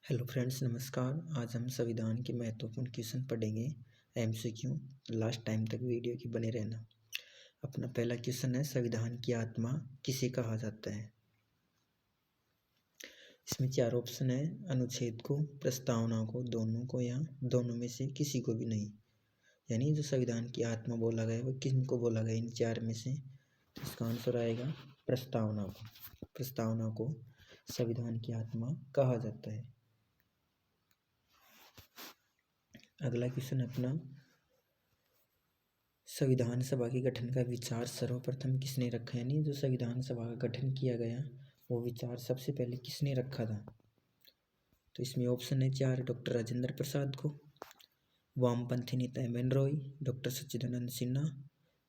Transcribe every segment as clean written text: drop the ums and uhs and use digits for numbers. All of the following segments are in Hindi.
हेलो फ्रेंड्स, नमस्कार। आज हम संविधान के महत्वपूर्ण क्वेश्चन पढ़ेंगे। एमसीक्यू। लास्ट टाइम तक वीडियो की बने रहना। अपना पहला क्वेश्चन है, संविधान की आत्मा किसे कहा जाता है। इसमें चार ऑप्शन है। अनुच्छेद को, प्रस्तावना को, दोनों को या दोनों में से किसी को भी नहीं। यानी जो संविधान की आत्मा बोला गया है वो किनको बोला गया, इन चार में से। तो इसका आंसर आएगा प्रस्तावना को। प्रस्तावना को संविधान की आत्मा कहा जाता है। अगला क्वेश्चन अपना, संविधान सभा के गठन का विचार सर्वप्रथम किसने रखा। यानी जो संविधान सभा का गठन किया गया वो विचार सबसे पहले किसने रखा था। तो इसमें ऑप्शन है चार। डॉक्टर राजेंद्र प्रसाद को, वामपंथी नेता एम.एन. रॉय, डॉक्टर सच्चिदानंद सिन्हा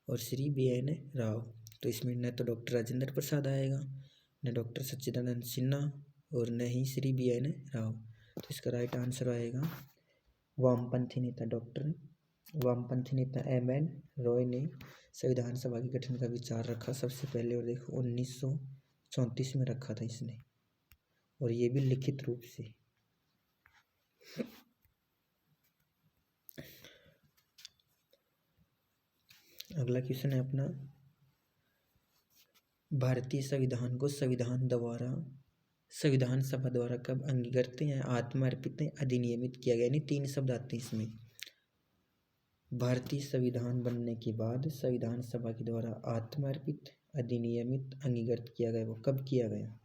और श्री बी.एन. राव। तो इसमें न तो डॉक्टर राजेंद्र प्रसाद आएगा, न डॉक्टर सच्चिदानंद सिन्हा और न ही श्री बी.एन. राव। तो इसका राइट आंसर आएगा वामपंथी नेता एम.एन. रॉय ने संविधान सभा के गठन का विचार रखा सबसे पहले। और देखो 1934 में रखा था इसने, और ये भी लिखित रूप से। अगला क्वेश्चन है अपना, भारतीय संविधान को संविधान सभा द्वारा कब अंगीकृत या आत्मर्पित अधिनियमित किया गया। यानी तीन शब्द आते हैं इसमें। भारतीय संविधान बनने के बाद संविधान सभा के द्वारा आत्मर्पित, अधिनियमित, अंगीकृत किया गया, वो कब किया गया।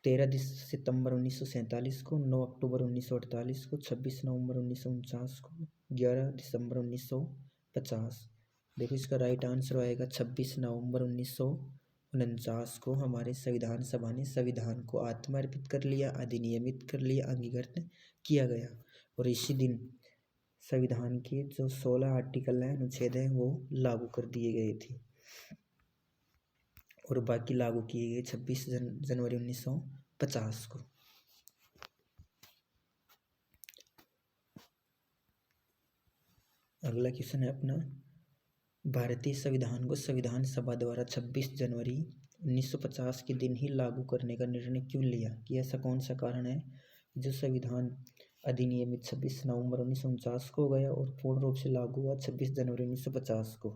13 सितंबर 1947 को, 9 अक्टूबर 1948 को, 26 नवंबर 1949 को, 11 दिसंबर 1950। देखो इसका राइट आंसर आएगा 26 नवंबर 1949 को हमारे संविधान सभा ने संविधान को आत्मर्पित कर लिया, अधिनियमित कर लिया, अंगीकृत किया गया। और इसी दिन संविधान के जो 16 आर्टिकल हैं, अनुच्छेद हैं, वो लागू कर दिए गए थे और बाकी लागू किए गए 26 जनवरी 1950 को। अगला क्वेश्चन है अपना, भारतीय संविधान को संविधान सभा द्वारा 26 जनवरी 1950 के दिन ही लागू करने का निर्णय क्यों लिया, कि ऐसा कौन सा कारण है जो संविधान अधिनियमित 26 नवंबर 1949 को हो गया और पूर्ण रूप से लागू हुआ 26 जनवरी 1950 को।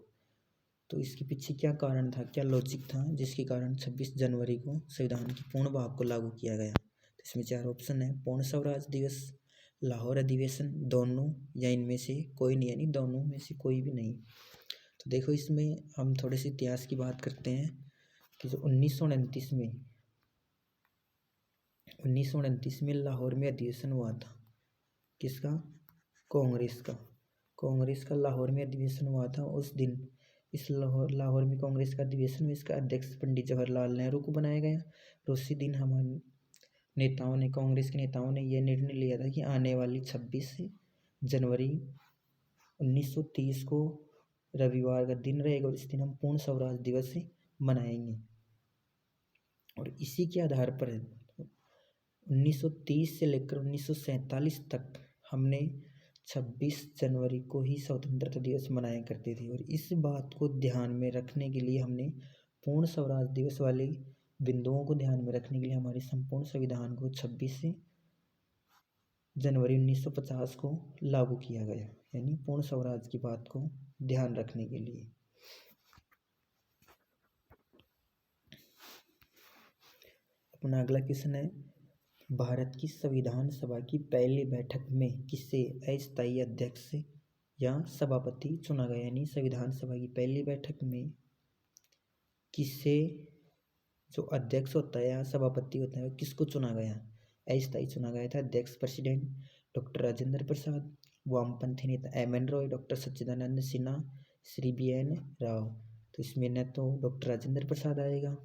तो इसके पीछे क्या कारण था, क्या लॉजिक था जिसके कारण 26 जनवरी को संविधान के पूर्ण भाग को लागू किया गया। तो इसमें चार ऑप्शन है। पूर्ण स्वराज दिवस, लाहौर अधिवेशन, दोनों या इनमें से कोई नहीं। यानी दोनों में से कोई भी नहीं। तो देखो इसमें हम थोड़े से इतिहास की बात करते हैं कि जो 1929 में लाहौर में अधिवेशन हुआ था। किसका? कांग्रेस का लाहौर में अधिवेशन हुआ था। उस दिन इस लाहौर में कांग्रेस का अधिवेशन में इसका अध्यक्ष पंडित जवाहरलाल नेहरू को बनाया गया। और उसी दिन हमारे कांग्रेस के नेताओं ने यह निर्णय लिया था कि आने वाली 26 जनवरी 1930 को रविवार का दिन रहेगा और इस दिन हम पूर्ण स्वराज दिवस मनाएंगे। और इसी के आधार पर 1930 से लेकर 1947 तक हमने 26 जनवरी को ही स्वतंत्रता दिवस मनाया करते थे। और इस बात को ध्यान में रखने के लिए हमने पूर्ण स्वराज दिवस वाले बिंदुओं को ध्यान में रखने के लिए हमारे संपूर्ण संविधान को 26 जनवरी 1950 को लागू किया गया। यानी पूर्ण स्वराज की बात को ध्यान रखने के लिए। अपना अगला क्वेश्चन है, भारत की संविधान सभा की पहली बैठक में किसे अस्थायी अध्यक्ष या सभापति चुना गया। यानी संविधान सभा की पहली बैठक में किसे, जो अध्यक्ष होता है या सभापति होता है, किसको चुना गया, अस्थायी चुना गया था। अध्यक्ष प्रेसिडेंट डॉक्टर राजेंद्र प्रसाद, वामपंथी नेता एम.एन. रॉय, डॉक्टर सच्चिदानंद सिन्हा, श्री बी.एन. राव। तो इसमें न तो डॉक्टर राजेंद्र प्रसाद आएगा,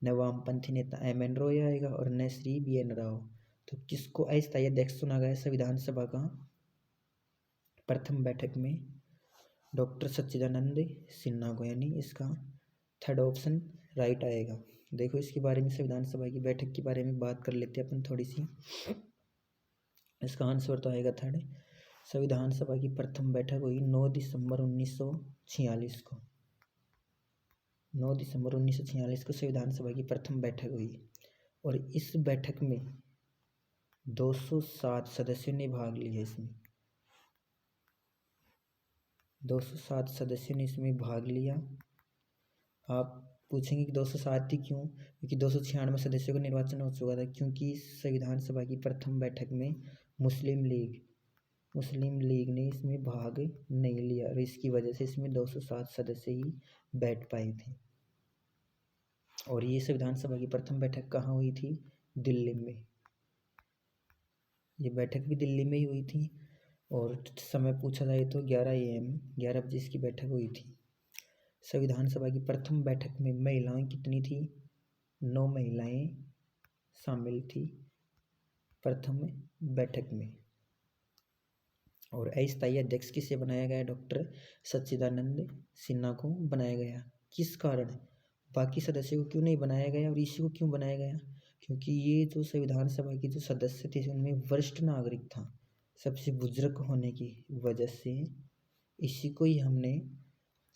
न वामपंथी नेता एम.एन. रॉय आएगा और न श्री बी.एन. राव। तो किसको अस्थायी अध्यक्ष चुना गया संविधान सभा का प्रथम बैठक में? डॉक्टर सच्चिदानंद सिन्हा को। यानी इसका थर्ड ऑप्शन राइट आएगा। देखो इसके बारे में, संविधान सभा की बैठक के बारे में बात कर लेते हैं अपन थोड़ी सी। इसका आंसर तो आएगा थर्ड। संविधान सभा की प्रथम बैठक हुई 9 दिसंबर 1946 को। 9 दिसंबर 1946 को संविधान सभा की प्रथम बैठक हुई। और इस बैठक में 207 सदस्यों ने भाग लिया इसमें। 207 सदस्यों ने इसमें भाग लिया। आप पूछेंगे कि 207 ही क्यों? क्योंकि 296 सदस्यों का निर्वाचन हो चुका था, क्योंकि संविधान सभा की प्रथम बैठक में मुस्लिम लीग ने इसमें भाग नहीं लिया और इसकी वजह से इसमें 207 सदस्य ही बैठ पाए थे। और ये संविधान सभा की प्रथम बैठक कहाँ हुई थी? दिल्ली में। ये बैठक भी दिल्ली में ही हुई थी और समय पूछा जाए तो 11 बजे इसकी बैठक हुई थी। संविधान सभा की प्रथम बैठक में महिलाएं कितनी थी? 9 महिलाएं शामिल थी प्रथम बैठक में। और अस्थायी अध्यक्ष किसे बनाया गया? डॉक्टर सच्चिदानंद सिन्हा को बनाया गया। किस कारण? बाकी सदस्यों को क्यों नहीं बनाया गया और इसी को क्यों बनाया गया? क्योंकि ये जो संविधान सभा के जो सदस्य थे उनमें वरिष्ठ नागरिक था, सबसे बुजुर्ग होने की वजह से इसी को ही हमने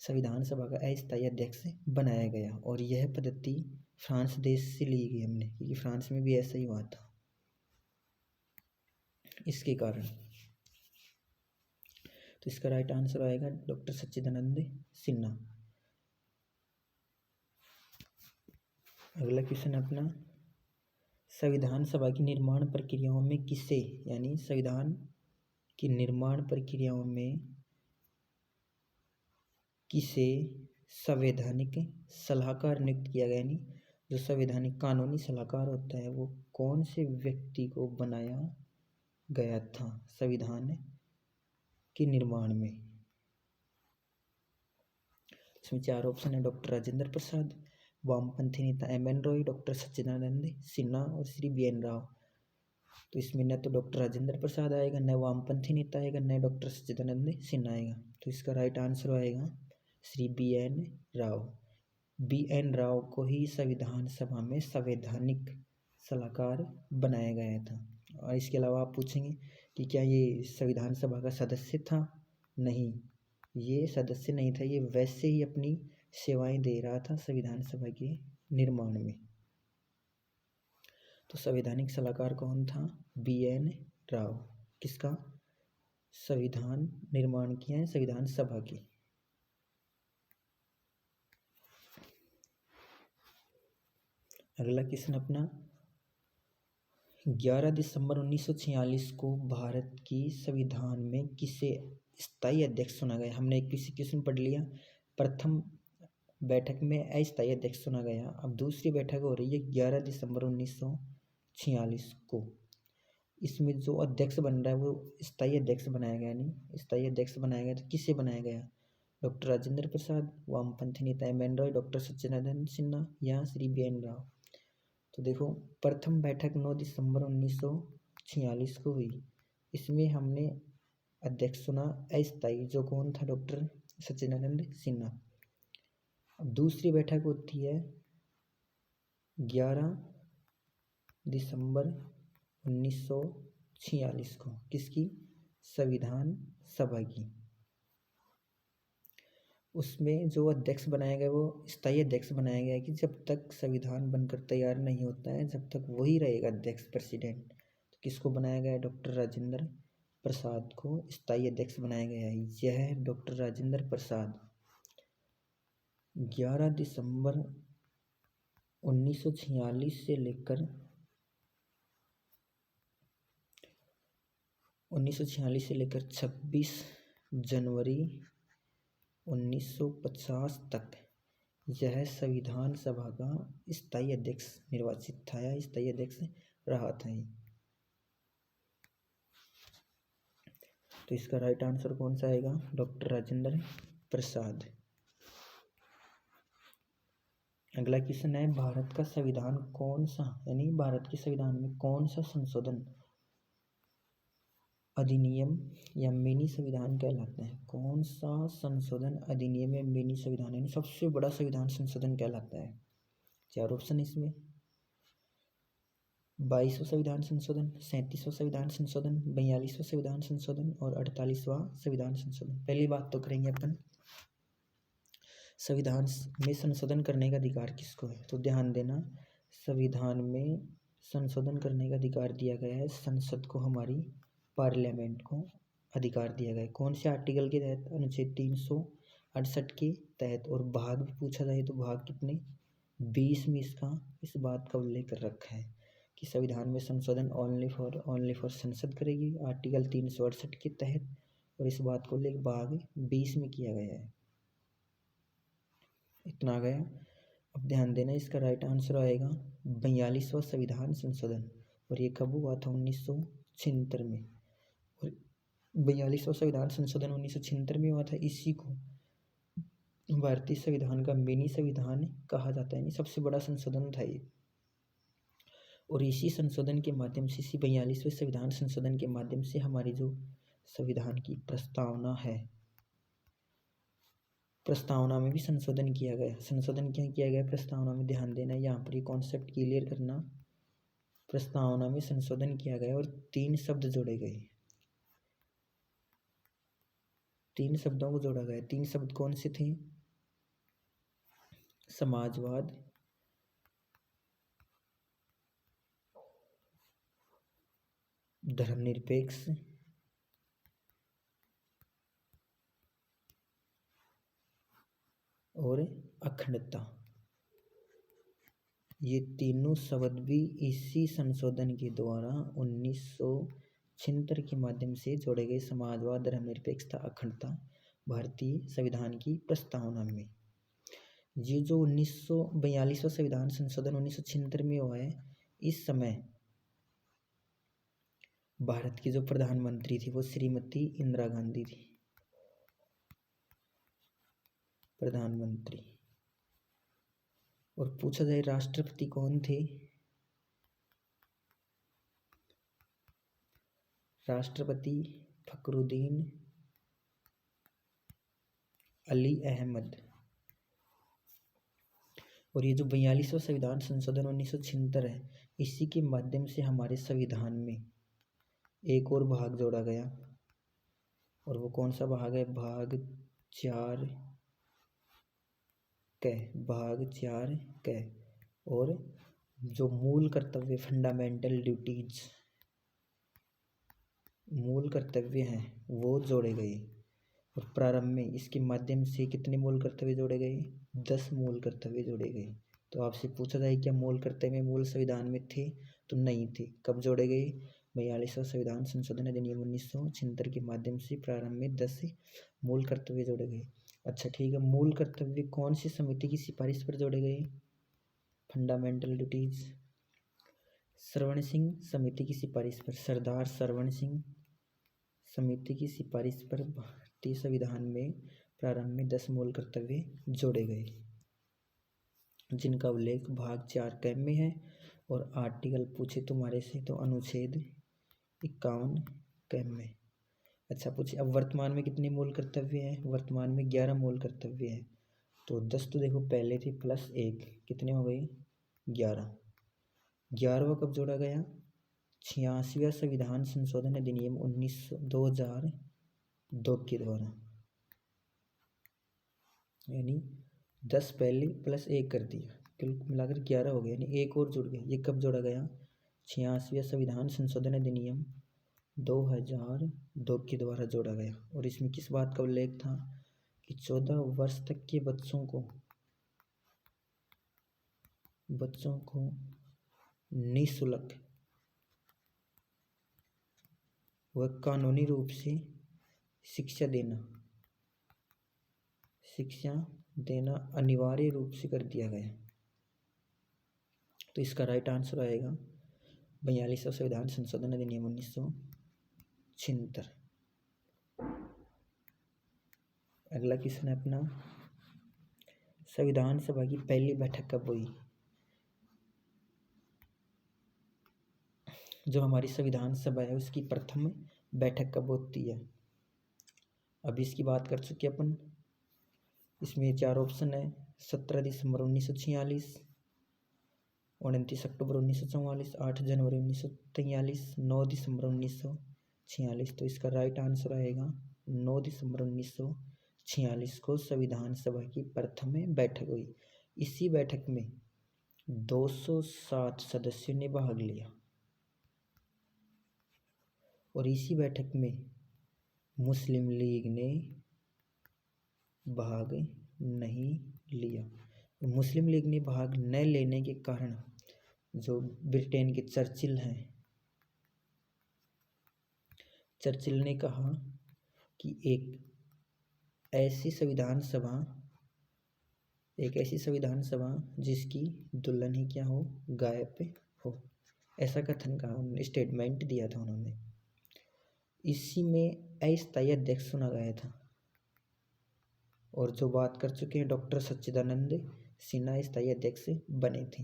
संविधान सभा का अस्थायी अध्यक्ष बनाया गया। और यह पद्धति फ्रांस देश से ली गई हमने, क्योंकि फ्रांस में भी ऐसा ही हुआ था इसके कारण। तो इसका राइट आंसर आएगा डॉक्टर सच्चिदानंद सिन्हा। अगला क्वेश्चन अपना, संविधान सभा की निर्माण प्रक्रियाओं में किसे, यानी संविधान की निर्माण प्रक्रियाओं में किसे संवैधानिक सलाहकार नियुक्त किया गया? यानी जो संवैधानिक कानूनी सलाहकार होता है वो कौन से व्यक्ति को बनाया गया था संविधान के निर्माण में? इसमें 4 ऑप्शन है। डॉक्टर राजेंद्र प्रसाद, वामपंथी नेता M.N. रॉय, डॉक्टर सच्चिदानंद सिन्हा और श्री B.N. राव। तो इसमें न तो डॉक्टर राजेंद्र प्रसाद आएगा, न वामपंथी नेता आएगा, न डॉक्टर सच्चिदानंद सिन्हा आएगा। तो इसका राइट आंसर आएगा श्री B.N. राव। B.N. राव को ही संविधान सभा में संवैधानिक सलाहकार बनाया गया था। और इसके अलावा आप पूछेंगे कि क्या ये संविधान सभा का सदस्य था? नहीं, ये सदस्य नहीं था, ये वैसे ही अपनी सेवाएं दे रहा था संविधान सभा के निर्माण में। तो संवैधानिक सलाहकार कौन था? B.N. राव। किसका? संविधान निर्माण किया है संविधान सभा की। अगला क्वेश्चन अपना, 11 दिसंबर 1946 को भारत की संविधान में किसे स्थायी अध्यक्ष चुना गया? हमने एक क्वेश्चन पढ़ लिया, प्रथम बैठक में अस्थायी अध्यक्ष चुना गया। अब दूसरी बैठक हो रही है 11 दिसंबर 1946 को। इसमें जो अध्यक्ष बन रहा है वो स्थायी अध्यक्ष बनाया गया। नहीं, स्थायी अध्यक्ष बनाया गया तो किसे बनाया गया? डॉक्टर राजेंद्र प्रसाद, वामपंथी नेता M.N. रॉय, डॉक्टर सच्चिदानंद सिन्हा या श्री B.N. राव। तो देखो, प्रथम बैठक 9 दिसंबर 1946 को हुई। इसमें हमने अध्यक्ष चुना अस्थायी, जो कौन था? डॉक्टर सच्चिदानंद सिन्हा। अब दूसरी बैठक होती है 11 दिसंबर 1946 को। किसकी? संविधान सभा की। उसमें जो अध्यक्ष बनाया गया वो स्थायी अध्यक्ष बनाया गया कि जब तक संविधान बनकर तैयार नहीं होता है जब तक वही रहेगा अध्यक्ष, प्रेसिडेंट। तो किसको बनाया गया? डॉक्टर राजेंद्र प्रसाद को स्थायी अध्यक्ष बनाया गया है। यह है डॉक्टर राजेंद्र प्रसाद। 11 दिसंबर 1946 से लेकर 26 जनवरी 1950 तक यह संविधान सभा का स्थायी अध्यक्ष निर्वाचित था या स्थायी अध्यक्ष रहा था। तो इसका राइट आंसर कौन सा आएगा? डॉक्टर राजेंद्र प्रसाद। अगला क्वेश्चन है, भारत का संविधान कौन सा, यानी भारत के संविधान में कौन सा संशोधन अधिनियम या मिनी संविधान कहलाता है? कौन सा संशोधन अधिनियम या मिनी संविधान यानी सबसे बड़ा संविधान संशोधन कहलाता है? 4 ऑप्शन इसमें, 22वां संविधान संशोधन, 37वां संविधान संशोधन, 42वां संविधान संशोधन और 48वां संविधान संशोधन। पहली बात तो करेंगे अपन संविधान में संशोधन करने का अधिकार किसको है। तो ध्यान देना, संविधान में संशोधन करने का अधिकार दिया गया है, संसद को, हमारी पार्लियामेंट को अधिकार दिया गया है। कौन से आर्टिकल के तहत? अनुच्छेद 368 के तहत। और भाग भी पूछा जाए तो भाग कितने? 20 में इस बात का उल्लेख कर रखा है कि संविधान में संशोधन ओनली फॉर संसद करेगी, आर्टिकल 368 के तहत। और इस बात को उल्लेख भाग 20 में किया गया है। इतना आ गया। अब ध्यान देना, इसका राइट आंसर आएगा 42वां संविधान संशोधन। और ये कब हुआ था? 1976 में। और 42वां संविधान संशोधन 1976 में हुआ था। इसी को भारतीय संविधान का मिनी संविधान कहा जाता है, यानी सबसे बड़ा संशोधन था ये। और इसी संशोधन के माध्यम से, इसी 42वें संविधान संशोधन के माध्यम से हमारी जो संविधान की प्रस्तावना है, प्रस्तावना में भी संशोधन किया गया। संशोधन क्या किया गया प्रस्तावना में? ध्यान देना, यहाँ पर ये कॉन्सेप्ट क्लियर करना। प्रस्तावना में संशोधन किया गया और 3 शब्द जोड़े गए। 3 शब्दों को जोड़ा गया। 3 शब्द कौन से थे? समाजवाद, धर्मनिरपेक्ष और अखंडता। ये तीनों शब्द भी इसी संशोधन के द्वारा 1976 के माध्यम से जोड़े गए। समाजवाद, धर्मनिरपेक्षता, अखंडता भारतीय संविधान की प्रस्तावना में। ये जो 1942वां संविधान संशोधन 1976 में हुआ है, इस समय भारत की जो प्रधानमंत्री थी वो श्रीमती इंदिरा गांधी थी, प्रधानमंत्री। और पूछा जाए राष्ट्रपति कौन थे? राष्ट्रपति फखरुद्दीन अली अहमद। और ये जो 42वां संविधान संशोधन 1976 है, इसी के माध्यम से हमारे संविधान में एक और भाग जोड़ा गया। और वो कौन सा भाग है? भाग 4 क। और जो मूल कर्तव्य, फंडामेंटल ड्यूटीज, मूल कर्तव्य हैं, वो जोड़े गए। और प्रारंभ में इसके माध्यम से कितने मूल कर्तव्य जोड़े गए? 10 मूल कर्तव्य जोड़े गए। तो आपसे पूछा जाए क्या मूल कर्तव्य मूल संविधान में थे? तो नहीं थे। कब जोड़े गए? 42वां संविधान संशोधन अधिनियम 1976 के माध्यम से प्रारंभ में 10 मूल कर्तव्य जोड़े गए। अच्छा ठीक है, मूल कर्तव्य कौन सी समिति की सिफारिश पर जोड़े गए? फंडामेंटल ड्यूटीज श्रवण सिंह समिति की सिफारिश पर, सरदार श्रवण सिंह समिति की सिफारिश पर भारतीय संविधान में प्रारंभ में 10 मूल कर्तव्य जोड़े गए, जिनका उल्लेख भाग 4 क में है। और आर्टिकल पूछे तुम्हारे से तो अनुच्छेद 51 क में। अच्छा पूछे अब वर्तमान में कितने मूल कर्तव्य हैं? वर्तमान में 11 मूल कर्तव्य हैं। तो 10 तो देखो पहले थे प्लस 1, कितने हो गए? 11। 11वां कब जोड़ा गया? 86वां संविधान संशोधन अधिनियम 2002 के द्वारा, यानी 10 पहले प्लस 1 कर दिया, कुल मिलाकर 11 हो गया, यानी एक और जुड़ गया। ये कब जोड़ा गया? 86वां संविधान संशोधन अधिनियम 2002 के द्वारा जोड़ा गया। और इसमें किस बात का उल्लेख था? कि 14 वर्ष तक के बच्चों को निःशुल्क व कानूनी रूप से शिक्षा देना अनिवार्य रूप से कर दिया गया। तो इसका राइट आंसर आएगा 42वां संविधान संशोधन अधिनियम 1976। अगला क्वेश्चन है अपना, संविधान सभा की पहली बैठक कब हुई? जो हमारी संविधान सभा है उसकी प्रथम बैठक कब होती है? अभी इसकी बात कर चुके अपन। इसमें 4 ऑप्शन है, 17 दिसंबर 1946, 29 अक्टूबर 1944, 8 जनवरी 1943, 9 दिसंबर 1946। तो इसका राइट आंसर आएगा 9 दिसंबर 1946 को संविधान सभा की प्रथम बैठक हुई। इसी बैठक में 207 सदस्यों ने भाग लिया और इसी बैठक में मुस्लिम लीग ने भाग नहीं लिया। मुस्लिम लीग ने भाग न लेने के कारण जो ब्रिटेन के चर्चिल हैं, चर्चिल ने कहा कि एक ऐसी संविधान सभा जिसकी दुल्हन ही क्या हो, गायब हो, ऐसा कथन कहा उन्होंने, स्टेटमेंट दिया था उन्होंने। इसी में अस्थायी अध्यक्ष चुना गया था और जो बात कर चुके हैं डॉक्टर सच्चिदानंद सिन्हा स्थायी अध्यक्ष बने थे।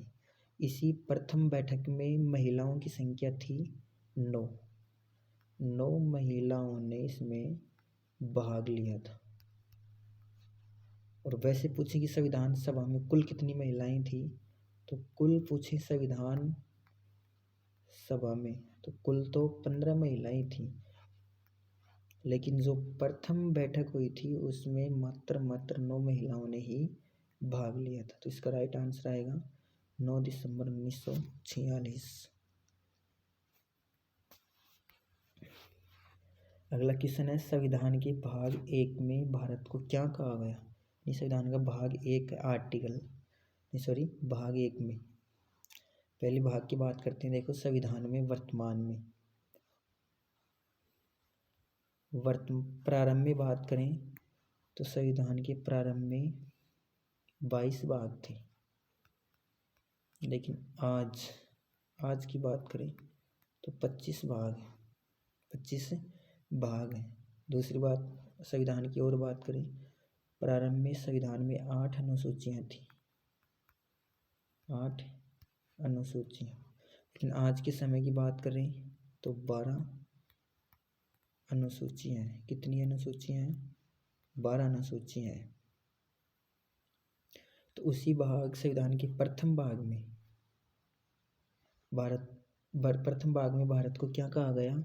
इसी प्रथम बैठक में महिलाओं की संख्या थी 9 महिलाओं ने इसमें भाग लिया था। और वैसे पूछे कि संविधान सभा में कुल कितनी महिलाएं थी, तो कुल पूछे संविधान सभा में तो कुल तो 15 महिलाएं थी, लेकिन जो प्रथम बैठक हुई थी उसमें मात्र 9 महिलाओं ने ही भाग लिया था। तो इसका राइट आंसर आएगा 9 दिसंबर 1946। अगला क्वेश्चन है, संविधान के भाग 1 में भारत को क्या कहा गया? संविधान का भाग 1 भाग 1 में पहले भाग की बात करते हैं। देखो, संविधान में वर्तमान में प्रारंभ में बात करें तो संविधान के प्रारंभ में 22 भाग थे, लेकिन आज की बात करें तो 25 भाग हैं। दूसरी बात, संविधान की और बात करें, प्रारंभ में संविधान में 8 अनुसूचियां थी, 8 अनुसूचियां, लेकिन आज के समय की बात करें तो 12 अनुसूचियां हैं। कितनी अनुसूचियां हैं? 12 अनुसूचियां हैं। तो उसी संविधान के प्रथम भाग में भारत को क्या कहा गया?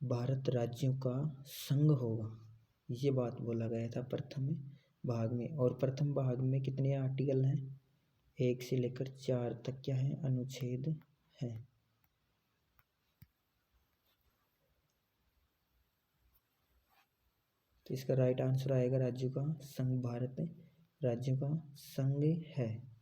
भारत राज्यों का संघ होगा, ये बात बोला गया था प्रथम भाग में। और प्रथम भाग में कितने आर्टिकल हैं? 1 से लेकर 4 तक क्या है? अनुच्छेद हैं। तो इसका राइट आंसर आएगा राज्यों का संघ, भारत राज्यों का संघ है।